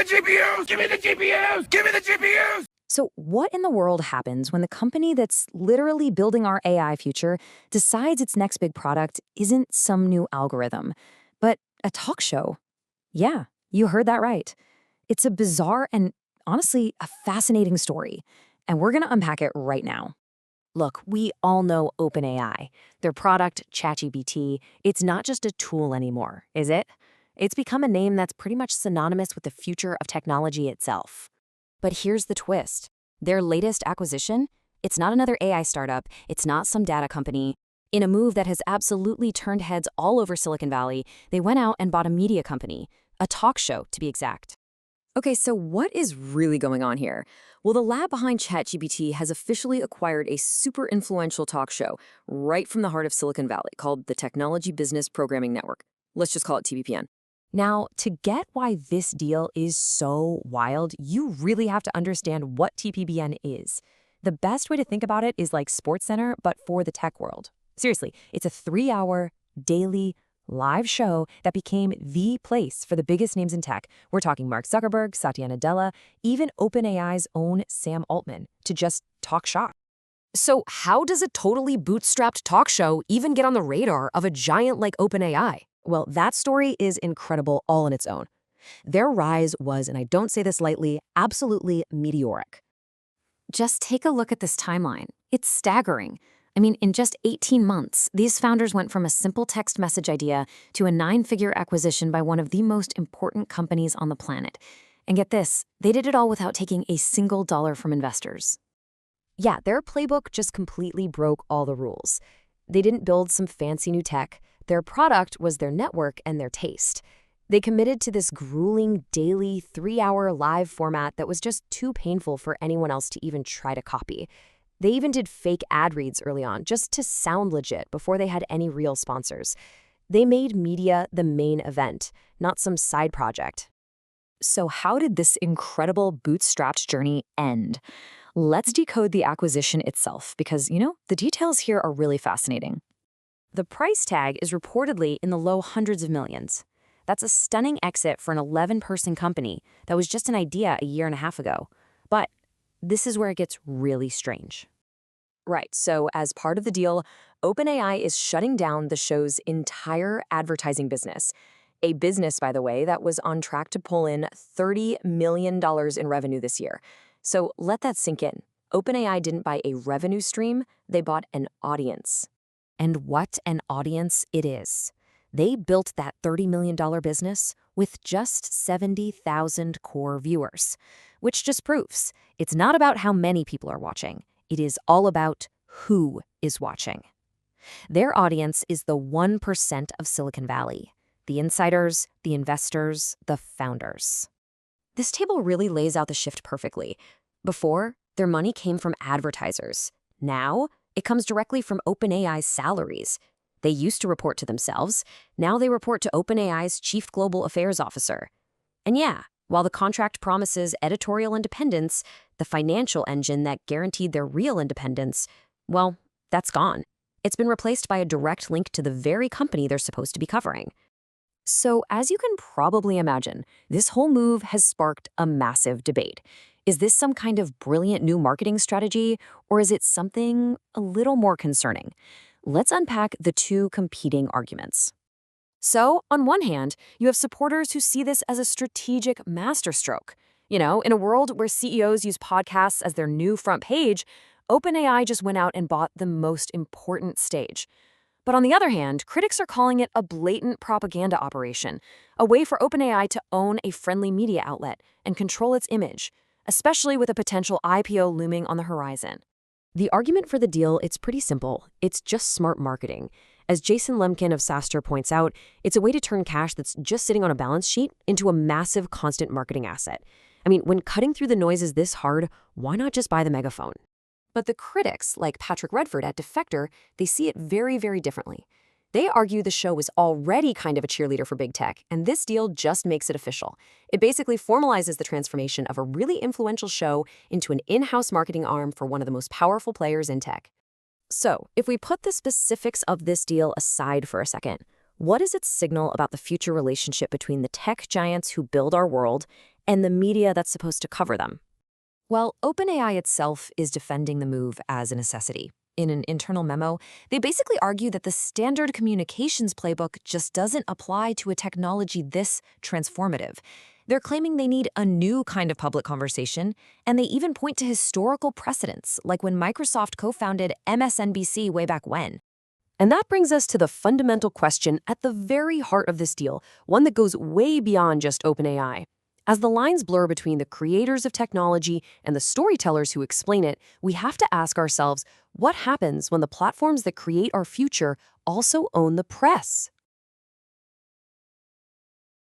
GPUs! Give me the GPUs! Give me the GPUs! So what in the world happens when the company that's literally building our AI future decides its next big product isn't some new algorithm, but a talk show? Yeah, you heard that right. It's a bizarre and honestly a fascinating story, and we're going to unpack it right now. Look, we all know OpenAI. Their product, ChatGPT, it's not just a tool anymore, is it? It's become a name that's pretty much synonymous with the future of technology itself. But here's the twist. Their latest acquisition, it's not another AI startup, it's not some data company. In a move that has absolutely turned heads all over Silicon Valley, they went out and bought a media company, a talk show to be exact. Okay, so what is really going on here? Well, the lab behind ChatGPT has officially acquired a super influential talk show right from the heart of Silicon Valley called the Technology Business Programming Network. Let's just call it TBPN. Now, to get why this deal is so wild, you really have to understand what TBPN is. The best way to think about it is like SportsCenter, but for the tech world. Seriously, it's a 3-hour, daily, live show that became the place for the biggest names in tech. We're talking Mark Zuckerberg, Satya Nadella, even OpenAI's own Sam Altman, to just talk shop. So how does a totally bootstrapped talk show even get on the radar of a giant like OpenAI? Well, that story is incredible all on its own. Their rise was, and I don't say this lightly, absolutely meteoric. Just take a look at this timeline. It's staggering. I mean, in just 18 months, these founders went from a simple text message idea to a 9-figure acquisition by one of the most important companies on the planet. And get this, they did it all without taking a single dollar from investors. Yeah, their playbook just completely broke all the rules. They didn't build some fancy new tech. Their product was their network and their taste. They committed to this grueling, daily, 3-hour live format that was just too painful for anyone else to even try to copy. They even did fake ad reads early on, just to sound legit before they had any real sponsors. They made media the main event, not some side project. So how did this incredible bootstrapped journey end? Let's decode the acquisition itself because, the details here are really fascinating. The price tag is reportedly in the low hundreds of millions. That's a stunning exit for an 11-person company that was just an idea a year and a half ago. But this is where it gets really strange. Right, so as part of the deal, OpenAI is shutting down the show's entire advertising business. A business, by the way, that was on track to pull in $30 million in revenue this year. So let that sink in. OpenAI didn't buy a revenue stream, they bought an audience. And what an audience it is. They built that $30 million business with just 70,000 core viewers, which just proves it's not about how many people are watching. It is all about who is watching. Their audience is the 1% of Silicon Valley, the insiders, the investors, the founders. This table really lays out the shift perfectly. Before, their money came from advertisers. Now, it comes directly from OpenAI's salaries. They used to report to themselves. Now they report to OpenAI's Chief Global Affairs Officer. And yeah, while the contract promises editorial independence, the financial engine that guaranteed their real independence, well, that's gone. It's been replaced by a direct link to the very company they're supposed to be covering. So, as you can probably imagine, this whole move has sparked a massive debate. Is this some kind of brilliant new marketing strategy, or is it something a little more concerning? Let's unpack the two competing arguments. So, on one hand, you have supporters who see this as a strategic masterstroke. In a world where CEOs use podcasts as their new front page, OpenAI just went out and bought the most important stage. But on the other hand, critics are calling it a blatant propaganda operation, a way for OpenAI to own a friendly media outlet and control its image, especially with a potential IPO looming on the horizon. The argument for the deal, it's pretty simple. It's just smart marketing. As Jason Lemkin of SaaStr points out, it's a way to turn cash that's just sitting on a balance sheet into a massive constant marketing asset. I mean, when cutting through the noise is this hard, why not just buy the megaphone? But the critics, like Patrick Redford at Defector, they see it very, very differently. They argue the show was already kind of a cheerleader for big tech, and this deal just makes it official. It basically formalizes the transformation of a really influential show into an in-house marketing arm for one of the most powerful players in tech. So, if we put the specifics of this deal aside for a second, what does it signal about the future relationship between the tech giants who build our world and the media that's supposed to cover them. Well, OpenAI itself is defending the move as a necessity. In an internal memo, they basically argue that the standard communications playbook just doesn't apply to a technology this transformative. They're claiming they need a new kind of public conversation, and they even point to historical precedents, like when Microsoft co-founded MSNBC way back when. And that brings us to the fundamental question at the very heart of this deal, one that goes way beyond just OpenAI. As the lines blur between the creators of technology and the storytellers who explain it, we have to ask ourselves, what happens when the platforms that create our future also own the press?